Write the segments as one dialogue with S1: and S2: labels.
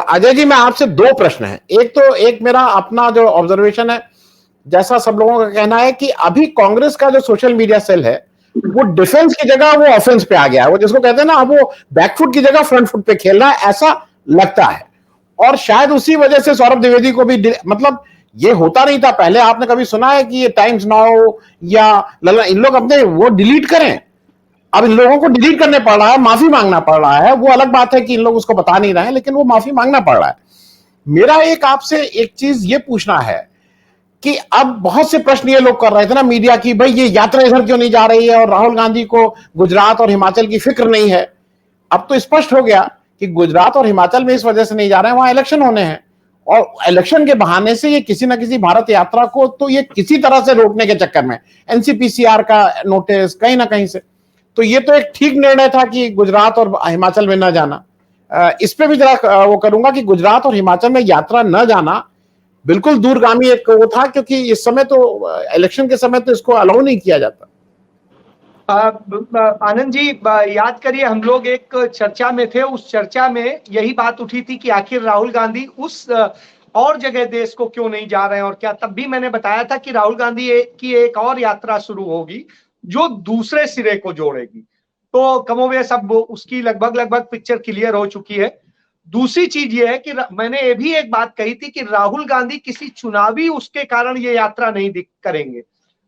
S1: अजय जी, मैं आपसे दो प्रश्न है। एक मेरा अपना जो ऑब्जर्वेशन है, जैसा सब लोगों का कहना है कि अभी कांग्रेस का जो सोशल मीडिया सेल है वो डिफेंस की जगह वो ऑफेंस पे आ गया है। वो जिसको कहते हैं ना, अब वो बैकफुट की जगह फ्रंट फुट पे खेल रहा है, ऐसा लगता है। और शायद उसी वजह से सौरभ द्विवेदी को भी, मतलब ये होता नहीं था पहले। आपने कभी सुना है कि ये टाइम्स नाउ या इन लोग अपने वो डिलीट करें? अब इन लोगों को डिलीट करने पड़ रहा है, माफी मांगना पड़ रहा है। वो अलग बात है कि इन लोग उसको बता नहीं रहे हैं, लेकिन वो माफी मांगना पड़ रहा है। मेरा एक आपसे एक चीज ये पूछना है कि अब बहुत से प्रश्न ये लोग कर रहे थे ना मीडिया की, भाई ये यात्रा इधर क्यों नहीं जा रही है, और राहुल गांधी को गुजरात और हिमाचल की फिक्र नहीं है। अब तो स्पष्ट हो गया कि गुजरात और हिमाचल में इस वजह से नहीं जा रहे हैं, वहां इलेक्शन होने हैं, और इलेक्शन के बहाने से ये किसी ना किसी भारत यात्रा को तो ये किसी तरह से रोकने के चक्कर में एनसीपीसीआर का नोटिस कहीं ना कहीं से, तो ये तो एक ठीक निर्णय था कि गुजरात और हिमाचल में न जाना। इस पे भी जरा वो करूंगा कि गुजरात और हिमाचल में यात्रा न जाना बिल्कुल दूरगामी एक वो था, क्योंकि इस समय तो इलेक्शन के समय तो इसको अलाउ नहीं किया जाता।
S2: आनंद जी, याद करिए, हम लोग एक चर्चा में थे। उस चर्चा में यही बात उठी थी कि आखिर राहुल गांधी उस और जगह देश को क्यों नहीं जा रहे हैं और क्या। तब भी मैंने बताया था कि राहुल गांधी की एक और यात्रा शुरू होगी जो दूसरे सिरे को जोड़ेगी। तो कमोबेश अब उसकी लगभग पिक्चर क्लियर हो चुकी है। दूसरी चीज ये है कि मैंने ये भी एक बात कही थी कि राहुल गांधी किसी चुनावी उसके कारण ये यात्रा नहीं करेंगे।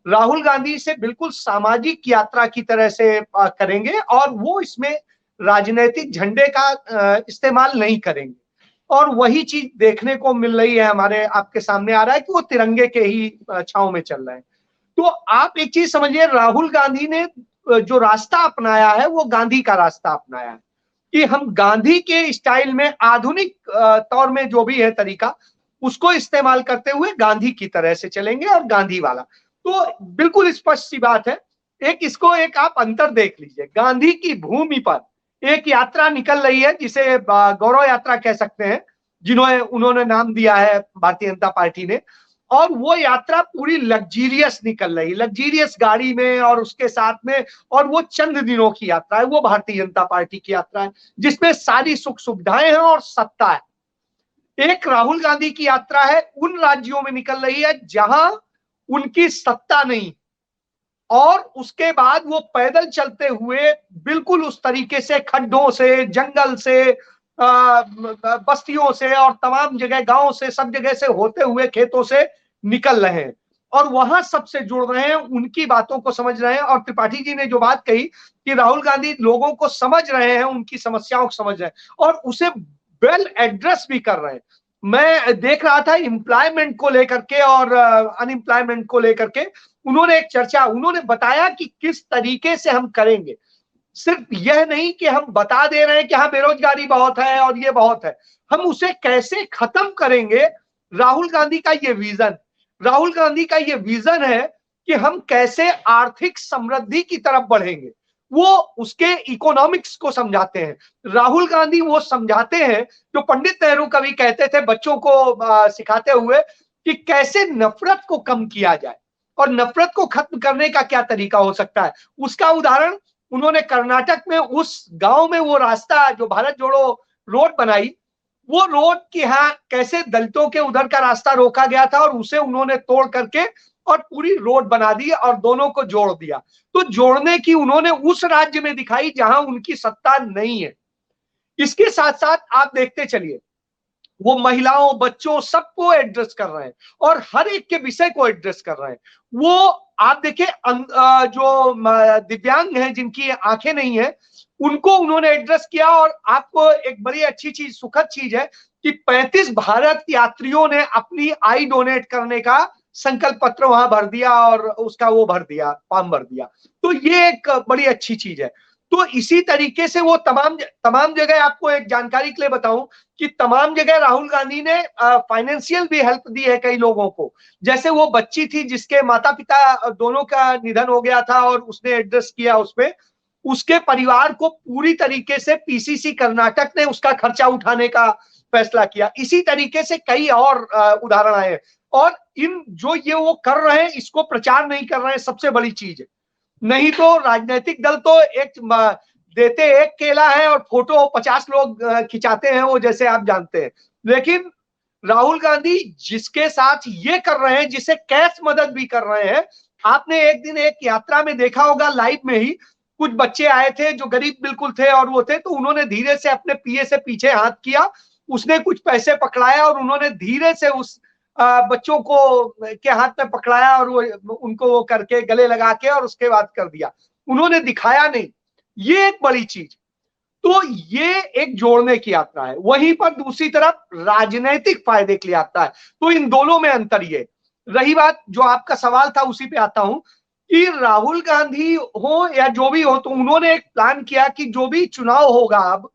S2: राहुल गांधी से बिल्कुल सामाजिक यात्रा की तरह से करेंगे, और वो इसमें राजनीतिक झंडे का इस्तेमाल नहीं करेंगे। और वही चीज देखने को मिल रही है, हमारे आपके सामने आ रहा है कि वो तिरंगे के ही छांव में चल रहे हैं। तो आप एक चीज समझिए, राहुल गांधी ने जो रास्ता अपनाया है वो गांधी का रास्ता अपनाया है कि हम गांधी के स्टाइल में आधुनिक तौर में जो भी है तरीका उसको इस्तेमाल करते हुए गांधी की तरह से चलेंगे, और गांधी वाला। तो बिल्कुल स्पष्ट सी बात है। एक आप अंतर देख लीजिए। गांधी की भूमि पर एक यात्रा निकल रही है जिसे गौरव यात्रा कह सकते हैं, उन्होंने नाम दिया है भारतीय जनता पार्टी ने। और वो यात्रा पूरी लग्जीरियस निकल रही, लग्जीरियस गाड़ी में और उसके साथ में, और वो चंद दिनों की यात्रा है। वो भारतीय जनता पार्टी की यात्रा है जिसमें सारी सुख सुविधाएं हैं और सत्ता है। एक राहुल गांधी की यात्रा है, उन राज्यों में निकल रही है जहां उनकी सत्ता नहीं, और उसके बाद वो पैदल चलते हुए बिल्कुल उस तरीके से खड्डों से, जंगल से, बस्तियों से और तमाम जगह, गांव से, सब जगह से होते हुए, खेतों से निकल रहे हैं और वहां सबसे जुड़ रहे हैं, उनकी बातों को समझ रहे हैं। और त्रिपाठी जी ने जो बात कही कि राहुल गांधी लोगों को समझ रहे हैं, उनकी समस्याओं को समझ रहे हैं और उसे वेल एड्रेस भी कर रहे हैं। मैं देख रहा था एम्प्लॉयमेंट को लेकर के और अनएम्प्लॉयमेंट को लेकर के, उन्होंने बताया कि किस तरीके से हम करेंगे। सिर्फ यह नहीं कि हम बता दे रहे हैं कि हाँ बेरोजगारी बहुत है और ये बहुत है, हम उसे कैसे खत्म करेंगे। राहुल गांधी का ये विजन है कि हम कैसे आर्थिक समृद्धि की तरफ बढ़ेंगे। वो उसके इकोनॉमिक्स को समझाते हैं। राहुल गांधी वो समझाते हैं जो पंडित नेहरू कभी कहते थे बच्चों को सिखाते हुए कि कैसे नफरत को कम किया जाए और नफरत को खत्म करने का क्या तरीका हो सकता है। उसका उदाहरण उन्होंने कर्नाटक में उस गांव में वो रास्ता जो भारत जोड़ो रोड बनाई, वो रोड की यहाँ कैसे दलितों के उधर का रास्ता रोका गया था और उसे उन्होंने तोड़ करके और पूरी रोड बना दी और दोनों को जोड़ दिया। तो जोड़ने की उन्होंने उस राज्य में दिखाई जहां उनकी सत्ता नहीं है। इसके साथ साथ आप देखते चलिए, वो महिलाओं, बच्चों, सबको एड्रेस कर रहे हैं और हर एक के विषय को एड्रेस कर रहे हैं। वो आप देखिए, जो दिव्यांग हैं, जिनकी आंखें नहीं है, उनको उन्होंने एड्रेस किया। और आपको एक बड़ी अच्छी चीज, सुखद चीज है कि 35 भारत यात्रियों ने अपनी आई डोनेट करने का संकल्प पत्र वहां भर दिया और उसका वो भर दिया, फॉर्म भर दिया। तो ये एक बड़ी अच्छी चीज है। तो इसी तरीके से वो तमाम जगह, आपको एक जानकारी के लिए बताऊं कि तमाम जगह राहुल गांधी ने फाइनेंशियल भी हेल्प दी है कई लोगों को। जैसे वो बच्ची थी जिसके माता पिता दोनों का निधन हो गया था और उसने एड्रेस किया उसपे, उसके परिवार को पूरी तरीके से पीसीसी कर्नाटक ने उसका खर्चा उठाने का फैसला किया। इसी तरीके से कई और उदाहरण आए। और इन जो ये वो कर रहे हैं, इसको प्रचार नहीं कर रहे हैं, सबसे बड़ी चीज है। नहीं तो राजनीतिक दल तो एक देते एक केला है और फोटो 50 लोग खिंचाते हैं, वो जैसे आप जानते हैं। लेकिन राहुल गांधी जिसके साथ ये कर रहे हैं, जिसे कैश मदद भी कर रहे हैं, आपने एक दिन एक यात्रा में देखा होगा लाइव में ही, कुछ बच्चे आए थे जो गरीब बिल्कुल थे और वो थे, तो उन्होंने धीरे से अपने पीए से पीछे हाथ किया, उसने कुछ पैसे पकड़ाया और उन्होंने धीरे से उस बच्चों को के हाथ में पकड़ाया और वो उनको वो करके गले लगा के और उसके बाद कर दिया, उन्होंने दिखाया नहीं। ये एक बड़ी चीज, तो ये एक जोड़ने की यात्रा है। वहीं पर दूसरी तरफ राजनीतिक फायदे की यात्रा है। तो इन दोनों में अंतर ये रही। बात जो आपका सवाल था उसी पे आता हूं कि राहुल गांधी हो या जो भी हो, तो उन्होंने एक प्लान किया कि जो भी चुनाव होगा अब,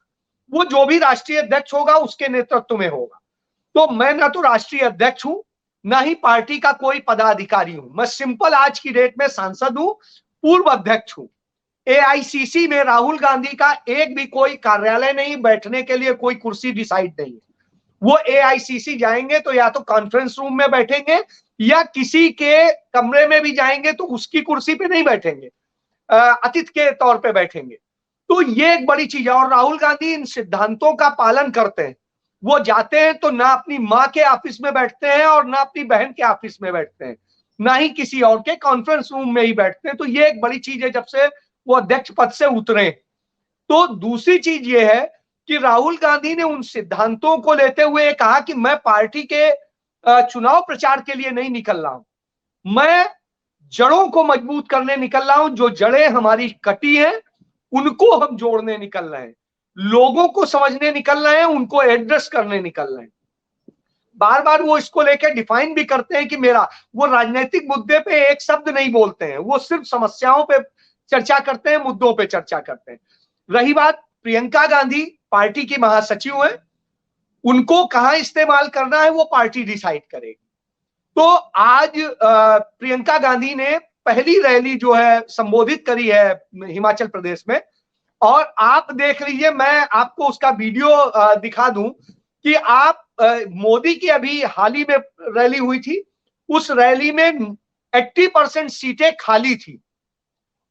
S2: वो जो भी राष्ट्रीय अध्यक्ष होगा उसके नेतृत्व में होगा। तो मैं ना तो राष्ट्रीय अध्यक्ष हूं, ना ही पार्टी का कोई पदाधिकारी हूं, मैं सिंपल आज की डेट में सांसद हूं, पूर्व अध्यक्ष हूं। एआईसीसी में राहुल गांधी का एक भी कोई कार्यालय नहीं, बैठने के लिए कोई कुर्सी डिसाइड नहीं है। वो एआईसीसी जाएंगे तो या तो कॉन्फ्रेंस रूम में बैठेंगे या किसी के कमरे में भी जाएंगे तो उसकी कुर्सी पे नहीं बैठेंगे, अतिथि के तौर पे बैठेंगे। तो ये एक बड़ी चीज है और राहुल गांधी इन सिद्धांतों का पालन करते हैं। वो जाते हैं तो ना अपनी माँ के ऑफिस में बैठते हैं और ना अपनी बहन के ऑफिस में बैठते हैं, ना ही किसी और के, कॉन्फ्रेंस रूम में ही बैठते हैं। तो ये एक बड़ी चीज है जब से वो अध्यक्ष पद से उतरे। तो दूसरी चीज ये है कि राहुल गांधी ने उन सिद्धांतों को लेते हुए कहा कि मैं पार्टी के चुनाव प्रचार के लिए नहीं निकल रहा हूं, मैं जड़ों को मजबूत करने निकल रहा हूं। जो जड़ें हमारी कटी हैं उनको हम जोड़ने निकल रहे हैं, लोगों को समझने निकल रहे हैं, उनको एड्रेस करने निकल रहे हैं। बार बार वो इसको लेकर डिफाइन भी करते हैं कि मेरा, वो राजनीतिक मुद्दे पे एक शब्द नहीं बोलते हैं, वो सिर्फ समस्याओं पे चर्चा करते हैं, मुद्दों पे चर्चा करते हैं। रही बात प्रियंका गांधी पार्टी की महासचिव है, उनको कहां इस्तेमाल करना है वो पार्टी डिसाइड करेगी। तो आज प्रियंका गांधी ने पहली रैली जो है संबोधित करी है हिमाचल प्रदेश में, और आप देख लीजिए, मैं आपको उसका वीडियो दिखा दूं कि आप मोदी की अभी हाल ही में रैली हुई थी, उस रैली में 80% सीटें खाली थी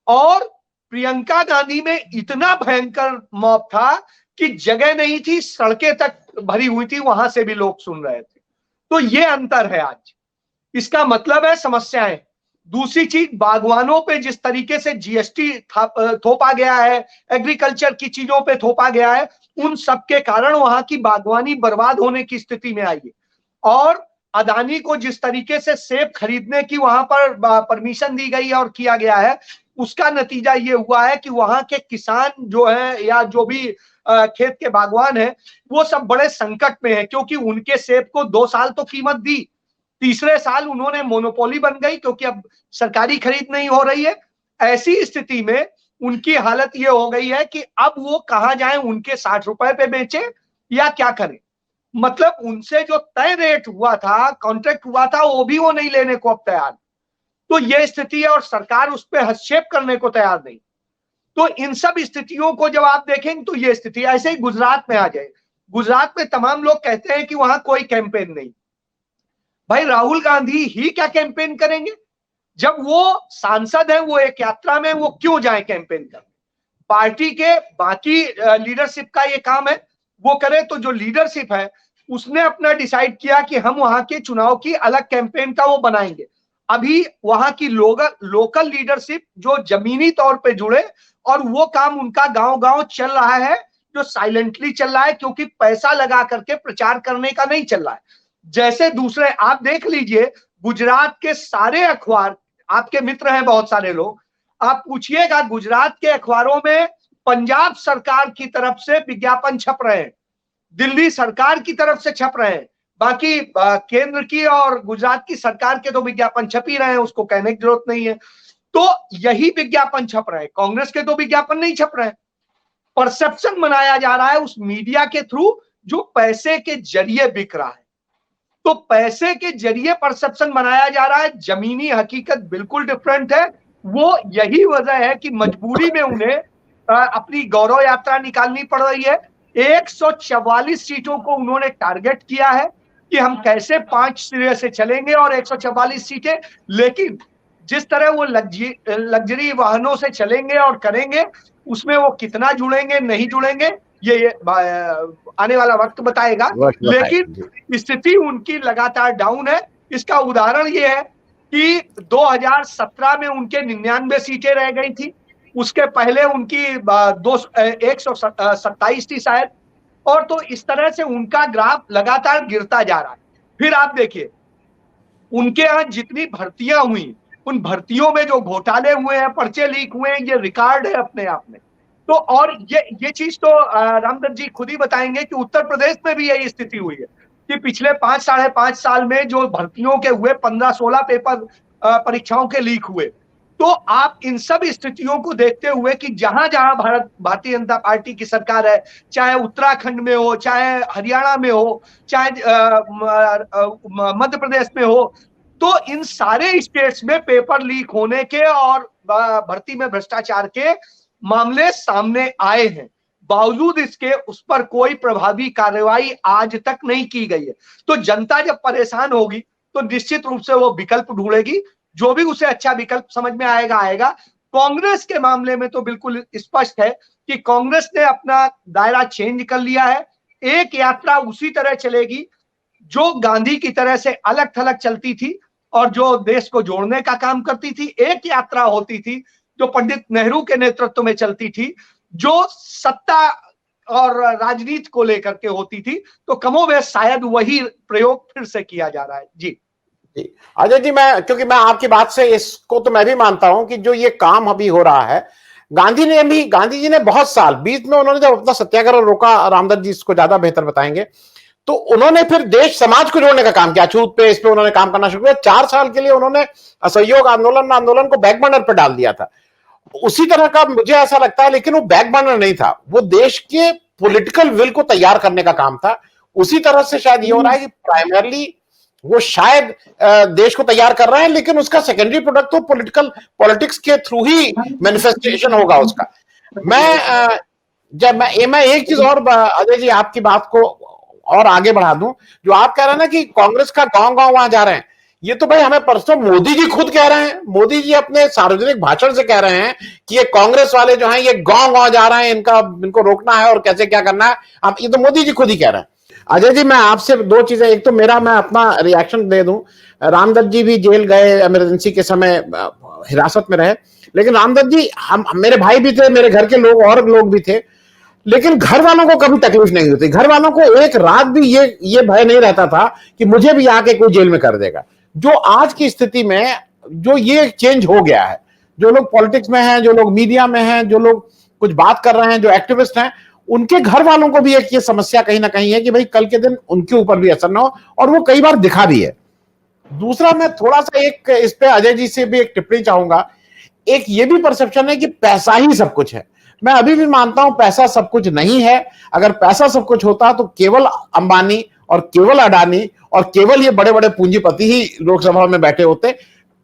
S2: और प्रियंका गांधी में इतना भयंकर मॉब था कि जगह नहीं थी, सड़कें तक भरी हुई थी, वहां से भी लोग सुन रहे थे। तो ये अंतर है आज, इसका मतलब है समस्याएं। दूसरी चीज, बागवानों पे जिस तरीके से जीएसटी थोपा गया है, एग्रीकल्चर की चीजों पे थोपा गया है, उन सब के कारण वहां की बागवानी बर्बाद होने की स्थिति में आई है। और अदानी को जिस तरीके से सेब खरीदने की वहां पर परमिशन दी गई है और किया गया है, उसका नतीजा ये हुआ है कि वहां के किसान जो है या जो भी खेत के बागवान है, वो सब बड़े संकट में है, क्योंकि उनके सेब को 2 साल तो कीमत दी, तीसरे साल उन्होंने मोनोपोली बन गई क्योंकि अब सरकारी खरीद नहीं हो रही है। ऐसी स्थिति में उनकी हालत ये हो गई है कि अब वो कहां जाए, उनके 60 रुपए पे बेचे या क्या करें। मतलब उनसे जो तय रेट हुआ था, कॉन्ट्रैक्ट हुआ था, वो भी वो नहीं लेने को अब तैयार। तो ये स्थिति है और सरकार उस पर हस्तक्षेप करने को तैयार नहीं। तो इन सब स्थितियों को जब आप देखेंगे तो ये स्थिति, ऐसे ही गुजरात में आ जाए। गुजरात में तमाम लोग कहते हैं कि वहां कोई कैंपेन नहीं। भाई राहुल गांधी ही क्या कैंपेन करेंगे? जब वो सांसद है, वो एक यात्रा में, वो क्यों जाए कैंपेन करने? पार्टी के बाकी लीडरशिप का ये काम है, वो करे। तो जो लीडरशिप है उसने अपना डिसाइड किया कि हम वहां के चुनाव की अलग कैंपेन का वो बनाएंगे। अभी वहां की लोकल लीडरशिप जो जमीनी तौर पे जुड़े, और वो काम उनका गांव-गांव चल रहा है, जो साइलेंटली चल रहा है, क्योंकि पैसा लगा करके प्रचार करने का नहीं चल रहा है। जैसे दूसरे आप देख लीजिए, गुजरात के सारे अखबार, आपके मित्र हैं बहुत सारे लोग, आप पूछिएगा गुजरात के अखबारों में पंजाब सरकार की तरफ से विज्ञापन छप रहे हैं, दिल्ली सरकार की तरफ से छप रहे हैं, बाकी केंद्र की और गुजरात की सरकार के तो विज्ञापन छप ही रहे हैं, उसको कहने की जरूरत नहीं है। तो यही विज्ञापन छप रहे हैं, कांग्रेस के तो विज्ञापन नहीं छप रहे हैं। परसेप्शन बनाया जा रहा है उस मीडिया के थ्रू जो पैसे के जरिए बिक रहा है। तो पैसे के जरिए परसेप्शन बनाया जा रहा है, जमीनी हकीकत बिल्कुल डिफरेंट है। वो यही वजह है कि मजबूरी में उन्हें अपनी गौरव यात्रा निकालनी पड़ रही है। 144 सीटों को उन्होंने टारगेट किया है कि हम कैसे 5 सिरे से चलेंगे और 144 सीटें। लेकिन जिस तरह वो लग्जरी वाहनों से चलेंगे और करेंगे, उसमें वो कितना जुड़ेंगे नहीं जुड़ेंगे ये आने वाला वक्त बताएगा। लेकिन स्थिति उनकी लगातार डाउन है। इसका उदाहरण ये है कि 2017 में उनके 99 सीटें रह गई थी, उसके पहले उनकी 127 थी शायद, और तो इस तरह से उनका ग्राफ लगातार गिरता जा रहा है। फिर आप देखिए उनके यहाँ जितनी भर्तियां हुई, उन भर्तियों में जो घोटाले हुए हैं, पर्चे लीक हुए हैं, ये रिकॉर्ड है अपने आप में। तो और ये चीज तो रामदत्त जी खुद ही बताएंगे कि उत्तर प्रदेश में भी यही स्थिति हुई है कि पिछले 5-5.5 साल में जो भर्तियों के हुए 15-16 पेपर परीक्षाओं के लीक हुए। तो आप इन सब स्थितियों को देखते हुए कि जहां जहां भारतीय जनता पार्टी की सरकार है, चाहे उत्तराखंड में हो, चाहे हरियाणा में हो, चाहे मध्य प्रदेश में हो, तो इन सारे स्टेट्स में पेपर लीक होने के और भर्ती में भ्रष्टाचार के मामले सामने आए हैं। बावजूद इसके उस पर कोई प्रभावी कार्रवाई आज तक नहीं की गई है। तो जनता जब परेशान होगी तो निश्चित रूप से वो विकल्प ढूंढेगी, जो भी उसे अच्छा विकल्प समझ में आएगा आएगा। कांग्रेस के मामले में तो बिल्कुल स्पष्ट है कि कांग्रेस ने अपना दायरा चेंज कर लिया है। एक यात्रा उसी तरह चलेगी जो गांधी की तरह से अलग थलग चलती थी और जो देश को जोड़ने का काम करती थी। एक यात्रा होती थी जो पंडित नेहरू के नेतृत्व में चलती थी, जो सत्ता और राजनीति को लेकर के होती थी। तो कमोबेश शायद वही प्रयोग फिर से किया जा रहा है। जी
S1: अजय जी, क्योंकि मैं आपकी बात से इसको तो मैं भी मानता हूं कि जो ये काम अभी हो रहा है, गांधी जी ने बहुत साल बीच में उन्होंने जब अपना सत्याग्रह रोका, रामदत्त जी इसको ज्यादा बेहतर बताएंगे, तो उन्होंने फिर देश समाज को जोड़ने का काम किया। छूत पे इस पे उन्होंने काम करना शुरू किया। 4 साल के लिए उन्होंने असहयोग आंदोलन को बैक बर्नर पर डाल दिया था। उसी तरह का मुझे ऐसा लगता है, लेकिन वो बैक बर्नर नहीं था, वो देश के पॉलिटिकल विल को तैयार करने का काम था। उसी तरह से शायद ये हो रहा है कि प्राइमरली वो शायद देश को तैयार कर रहे हैं, लेकिन उसका सेकेंडरी प्रोडक्ट तो पॉलिटिक्स के थ्रू ही मैनिफेस्टेशन होगा उसका। मैं एक चीज और अजय जी आपकी बात को और आगे बढ़ा दूं, जो आप कह रहे हैं ना कि कांग्रेस का गांव वहां जा रहे हैं, ये तो भाई हमें परसों मोदी जी खुद कह रहे हैं। मोदी जी अपने सार्वजनिक भाषण से कह रहे हैं कि ये कांग्रेस वाले जो हैं ये गांव जा रहे हैं, इनको रोकना है और कैसे क्या करना है। आप ये तो मोदी जी खुद ही कह रहे हैं। अजय जी, मैं आपसे 2 चीजें, एक तो मैं अपना रिएक्शन दे दूं। रामदत्त जी भी जेल गए, इमरजेंसी के समय हिरासत में रहे, लेकिन रामदत्त जी मेरे भाई भी थे, मेरे घर के लोग और लोग भी थे, लेकिन घर वालों को कभी तकलीफ नहीं होती। घर वालों को एक रात भी ये भय नहीं रहता था कि मुझे भी आके कोई जेल में कर देगा। जो आज की स्थिति में जो ये चेंज हो गया है, जो लोग पॉलिटिक्स में हैं, जो लोग मीडिया में हैं, जो लोग कुछ बात कर रहे हैं, जो एक्टिविस्ट हैं, उनके घर वालों को भी एक ये समस्या कहीं ना कहीं है कि भाई कल के दिन उनके ऊपर भी असर ना हो, और वो कई बार दिखा भी है। दूसरा, मैं थोड़ा सा एक इस पे अजय जी से भी एक टिप्पणी चाहूंगा। एक ये भी परसेप्शन है कि पैसा ही सब कुछ है। मैं अभी भी मानता हूं पैसा सब कुछ नहीं है। अगर पैसा सब कुछ होता तो केवल अंबानी और केवल अडानी और केवल ये बड़े बड़े पूंजीपति ही लोकसभा में बैठे होते।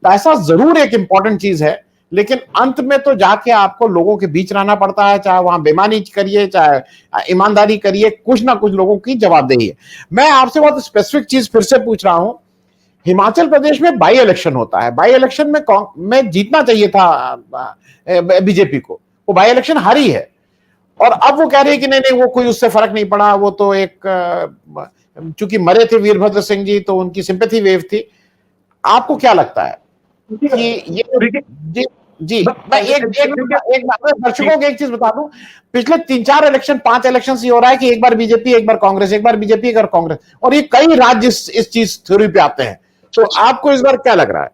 S1: पैसा जरूर एक इंपॉर्टेंट चीज है, लेकिन अंत में तो जाके आपको लोगों के बीच रहना पड़ता है, चाहे वहां बेईमानी करिए चाहे ईमानदारी करिए, कुछ ना कुछ लोगों की जवाबदेही है। मैं आपसे बहुत स्पेसिफिक चीज फिर से पूछ रहा हूं। हिमाचल प्रदेश में बाई इलेक्शन होता है, बाई इलेक्शन में जीतना चाहिए था बीजेपी को, वो बाई इलेक्शन हारी है, और अब वो कह रहे हैं कि नहीं वो कोई उससे फर्क नहीं पड़ा, वो तो एक चूंकि मरे थे वीरभद्र सिंह जी तो उनकी सिंपैथी वेव थी। आपको क्या लगता है कि ये जी मैं एक दर्शकों को एक चीज बता दूं, पिछले 3-4 इलेक्शन 5 इलेक्शन से हो रहा है कि एक बार बीजेपी एक बार कांग्रेस, एक बार बीजेपी एक बार कांग्रेस, और ये कई राज्य इस चीज थ्योरी पे आते हैं। तो आपको इस बार क्या लग रहा है?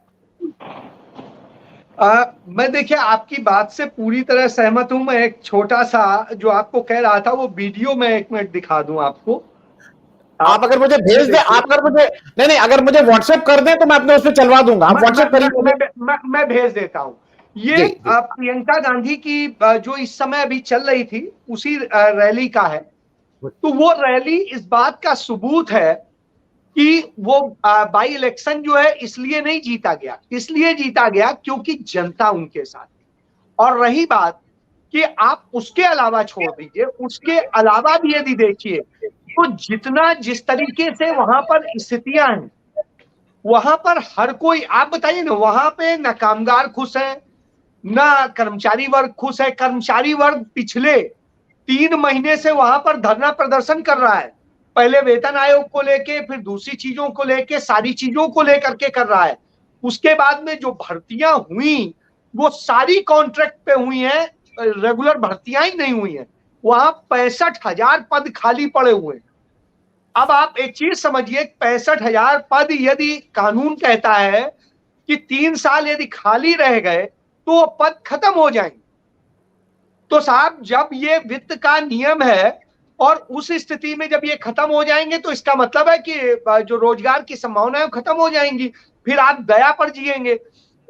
S2: मैं देखिए आपकी बात से पूरी तरह सहमत हूं। मैं एक छोटा सा जो आपको कह रहा था वो वीडियो में 1 मिनट दिखा दूं आपको।
S1: आप अगर मुझे भेज दें, आप अगर मुझे नहीं अगर मुझे व्हाट्सएप कर दें तो मैं अपने उस पर चलवा दूंगा। आप व्हाट्सएप करिए,
S2: मैं भेज देता हूं। ये प्रियंका गांधी की जो इस समय अभी चल रही थी उसी रैली का है। तो वो रैली इस बात का सबूत है कि वो बाई इलेक्शन जो है इसलिए नहीं जीता गया, इसलिए जीता गया क्योंकि जनता उनके साथ। और रही बात कि आप उसके अलावा छोड़ दीजिए, उसके अलावा भी यदि देखिए तो जितना जिस तरीके से वहां पर स्थितियां हैं, वहां पर हर कोई, आप बताइए ना, वहां पे ना कामगार खुश है ना कर्मचारी वर्ग खुश है। कर्मचारी वर्ग पिछले 3 महीने से वहां पर धरना प्रदर्शन कर रहा है, पहले वेतन आयोग को लेके, फिर दूसरी चीजों को लेके, सारी चीजों को लेकर के कर रहा है। उसके बाद में जो भर्तियां हुई वो सारी कॉन्ट्रैक्ट पे हुई हैं, रेगुलर भर्तियां ही नहीं हुई हैं। वहां 65,000 पद खाली पड़े हुए हैं। अब आप एक चीज समझिए, 65,000 पद यदि कानून कहता है कि 3 साल यदि खाली रह गए तो वो पद खत्म हो जाएंगे। तो साहब जब ये वित्त का नियम है और उस स्थिति में जब ये खत्म हो जाएंगे तो इसका मतलब है कि जो रोजगार की संभावनाएं खत्म हो जाएंगी, फिर आप दया पर जिएंगे।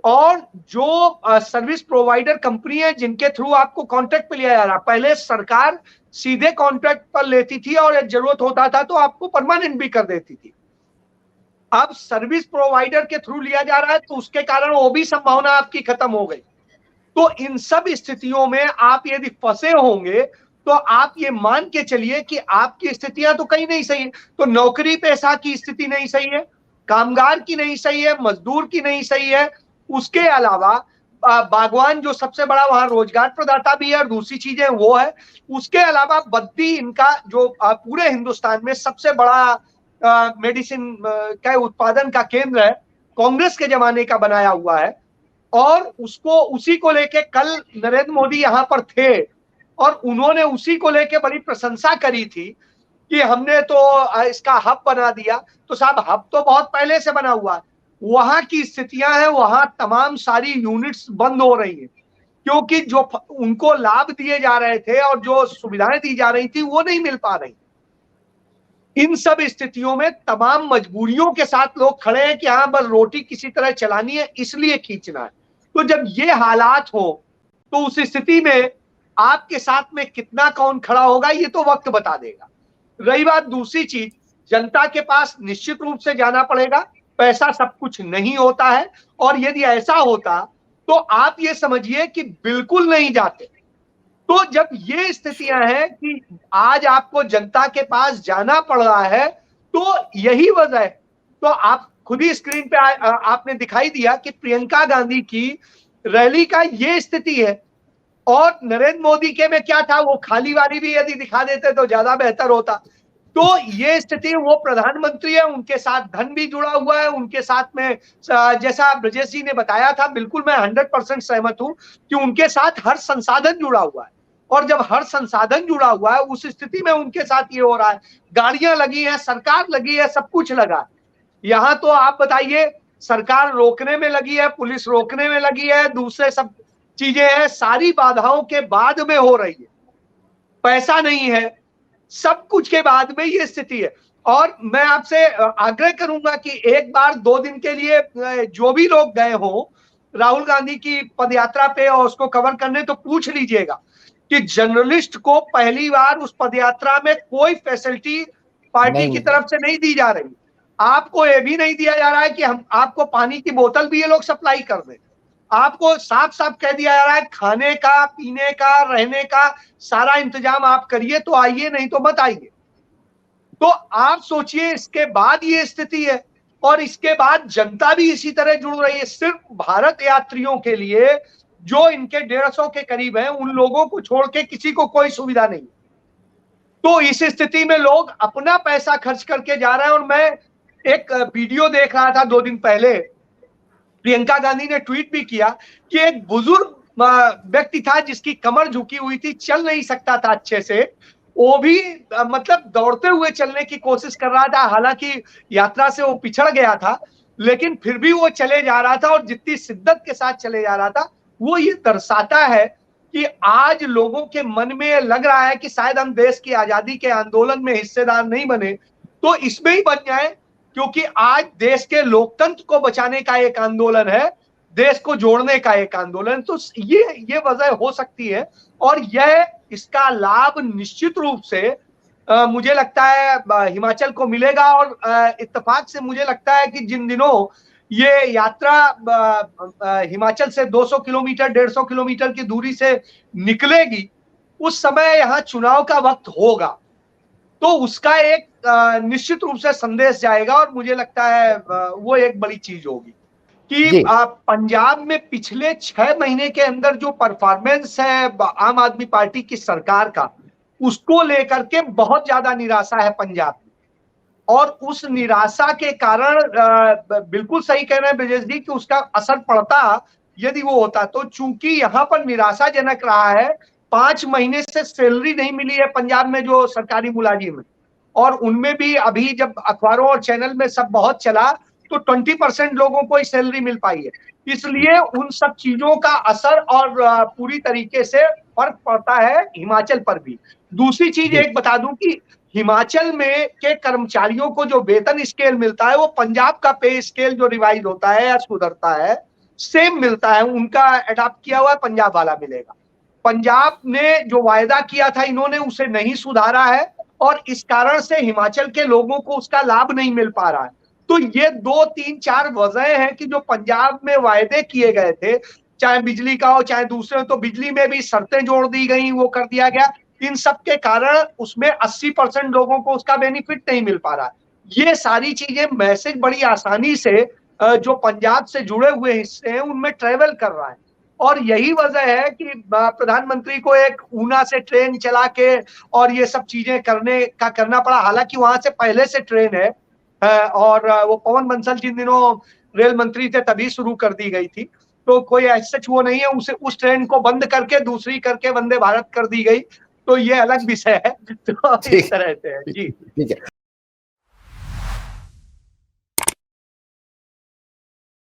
S2: और जो सर्विस प्रोवाइडर कंपनी है जिनके थ्रू आपको कॉन्ट्रैक्ट पे लिया जा रहा, पहले सरकार सीधे कॉन्ट्रैक्ट पर लेती थी और जरूरत होता था तो आपको परमानेंट भी कर देती थी। अब सर्विस प्रोवाइडर के थ्रू लिया जा रहा है तो उसके कारण वो भी संभावना आपकी खत्म हो गई। तो इन सब स्थितियों में आप यदि फंसे होंगे तो आप ये मान के चलिए कि आपकी स्थितियां तो कहीं नहीं सही है। तो नौकरी पेशा की स्थिति नहीं सही है, कामगार की नहीं सही है, मजदूर की नहीं सही है। उसके अलावा बागवान जो सबसे बड़ा वहां रोजगार प्रदाता भी है और दूसरी चीजें वो है। उसके अलावा बद्दी इनका जो पूरे हिंदुस्तान में सबसे बड़ा मेडिसिन का उत्पादन का केंद्र है, कांग्रेस के जमाने का बनाया हुआ है। और उसको उसी को लेके कल नरेंद्र मोदी यहां पर थे और उन्होंने उसी को लेके बड़ी प्रशंसा करी थी कि हमने तो इसका हब बना दिया। तो साहब हब तो बहुत पहले से बना हुआ है। वहां की स्थितियां हैं, वहां तमाम सारी यूनिट्स बंद हो रही हैं क्योंकि जो उनको लाभ दिए जा रहे थे और जो सुविधाएं दी जा रही थी वो नहीं मिल पा रही। इन सब स्थितियों में तमाम मजबूरियों के साथ लोग खड़े हैं कि हाँ बस रोटी किसी तरह चलानी है, इसलिए खींचना है। तो जब ये हालात हो तो उस स्थिति में आपके साथ में कितना कौन खड़ा होगा ये तो वक्त बता देगा। रही बात दूसरी चीज, जनता के पास निश्चित रूप से जाना पड़ेगा, पैसा सब कुछ नहीं होता है। और यदि ऐसा होता तो आप ये समझिए कि बिल्कुल नहीं जाते। तो जब ये स्थितियां हैं कि आज आपको जनता के पास जाना पड़ रहा है तो यही वजह है। तो आप खुद ही स्क्रीन पे आपने दिखाई दिया कि प्रियंका गांधी की रैली का ये स्थिति है। और नरेंद्र मोदी के में क्या था, वो खाली वाली भी यदि दिखा देते तो ज्यादा बेहतर होता। तो ये स्थिति, वो प्रधानमंत्री है, उनके साथ धन भी जुड़ा हुआ है, उनके साथ में जैसा ब्रजेश जी ने बताया था, बिल्कुल मैं 100% सहमत हूं कि उनके साथ हर संसाधन जुड़ा हुआ है। और जब हर संसाधन जुड़ा हुआ है उस स्थिति में उनके साथ ये हो रहा है, गाड़ियां लगी हैं, सरकार लगी है, सब कुछ लगा है। यहां तो आप बताइए, सरकार रोकने में लगी है, पुलिस रोकने में लगी है, दूसरे सब चीजें हैं, सारी बाधाओं के बाद में हो रही है, पैसा नहीं है, सब कुछ के बाद में ये स्थिति है। और मैं आपसे आग्रह करूंगा कि एक बार 2 दिन के लिए जो भी लोग गए हो राहुल गांधी की पदयात्रा पे और उसको कवर करने, तो पूछ लीजिएगा कि जर्नलिस्ट को पहली बार उस पदयात्रा में कोई फैसिलिटी पार्टी की तरफ से नहीं दी जा रही। आपको ये भी नहीं दिया जा रहा है कि हम आपको पानी की बोतल भी ये लोग सप्लाई कर दें। आपको साफ साफ कह दिया जा रहा है खाने का, पीने का, रहने का सारा इंतजाम आप करिए तो आइए, नहीं तो मत आइए। तो आप सोचिए, इसके बाद ये स्थिति है और इसके बाद जनता भी इसी तरह जुड़ रही है। सिर्फ भारत यात्रियों के लिए जो इनके 150 के करीब हैं, उन लोगों को छोड़ के किसी को कोई सुविधा नहीं। तो इस स्थिति में लोग अपना पैसा खर्च करके जा रहे हैं। और मैं एक वीडियो देख रहा था 2 दिन पहले, प्रियंका गांधी ने ट्वीट भी किया कि एक बुजुर्ग व्यक्ति था जिसकी कमर झुकी हुई थी, चल नहीं सकता था अच्छे से, वो भी मतलब दौड़ते हुए चलने की कोशिश कर रहा था। हालांकि यात्रा से वो पिछड़ गया था लेकिन फिर भी वो चले जा रहा था और जितनी शिद्दत के साथ चले जा रहा था, वो ये दर्शाता है कि आज लोगों के मन में लग रहा है कि शायद हम देश की आजादी के आंदोलन में हिस्सेदार नहीं बने तो इसमें ही बन जाए, क्योंकि आज देश के लोकतंत्र को बचाने का एक आंदोलन है, देश को जोड़ने का एक आंदोलन। तो ये वजह हो सकती है और यह इसका लाभ निश्चित रूप से मुझे लगता है हिमाचल को मिलेगा। और इत्तेफाक से मुझे लगता है कि जिन दिनों ये यात्रा हिमाचल से 200 किलोमीटर 150 किलोमीटर की दूरी से निकलेगी, उस समय यहाँ चुनाव का वक्त होगा। तो उसका एक निश्चित रूप से संदेश जाएगा और मुझे लगता है वो एक बड़ी चीज होगी कि पंजाब में पिछले 6 महीने के अंदर जो परफॉर्मेंस है आम आदमी पार्टी की सरकार का, उसको लेकर के बहुत ज्यादा निराशा है पंजाब में। और उस निराशा के कारण बिल्कुल सही कह रहे हैं ब्रजेश जी कि उसका असर पड़ता यदि वो होता, तो चूंकि यहाँ पर निराशाजनक रहा है, 5 महीने से सैलरी नहीं मिली है पंजाब में जो सरकारी मुलाजिम है, और उनमें भी अभी जब अखबारों और चैनल में सब बहुत चला तो 20% लोगों को ही सैलरी मिल पाई है। इसलिए उन सब चीजों का असर और पूरी तरीके से फर्क पड़ता है हिमाचल पर भी। दूसरी चीज एक बता दूं कि हिमाचल में के कर्मचारियों को जो वेतन स्केल मिलता है वो पंजाब का पे स्केल जो रिवाइज होता है या सुधरता है सेम मिलता है, उनका अडॉप्ट किया हुआ पंजाब वाला मिलेगा। पंजाब ने जो वायदा किया था इन्होंने उसे नहीं सुधारा है और इस कारण से हिमाचल के लोगों को उसका लाभ नहीं मिल पा रहा है। तो ये 2, 3, 4 वजह हैं कि जो पंजाब में वायदे किए गए थे, चाहे बिजली का हो चाहे दूसरे, तो बिजली में भी शर्तें जोड़ दी गई, वो कर दिया गया। इन सब के कारण उसमें 80% लोगों को उसका बेनिफिट नहीं मिल पा रहा है। ये सारी चीजें मैसेज बड़ी आसानी से जो पंजाब से जुड़े हुए हिस्से हैं उनमें ट्रेवल कर रहा है और यही वजह है कि प्रधानमंत्री को एक ऊना से ट्रेन चला के और ये सब चीजें करना पड़ा। हालांकि वहां से पहले से ट्रेन है और वो पवन बंसल जिन दिनों रेल मंत्री थे तभी शुरू कर दी गई थी, तो कोई ऐसा वो नहीं है। उस ट्रेन को बंद करके दूसरी करके वंदे भारत कर दी गई, तो ये अलग विषय है। तो इस तरह से है जी।
S1: ठीक है।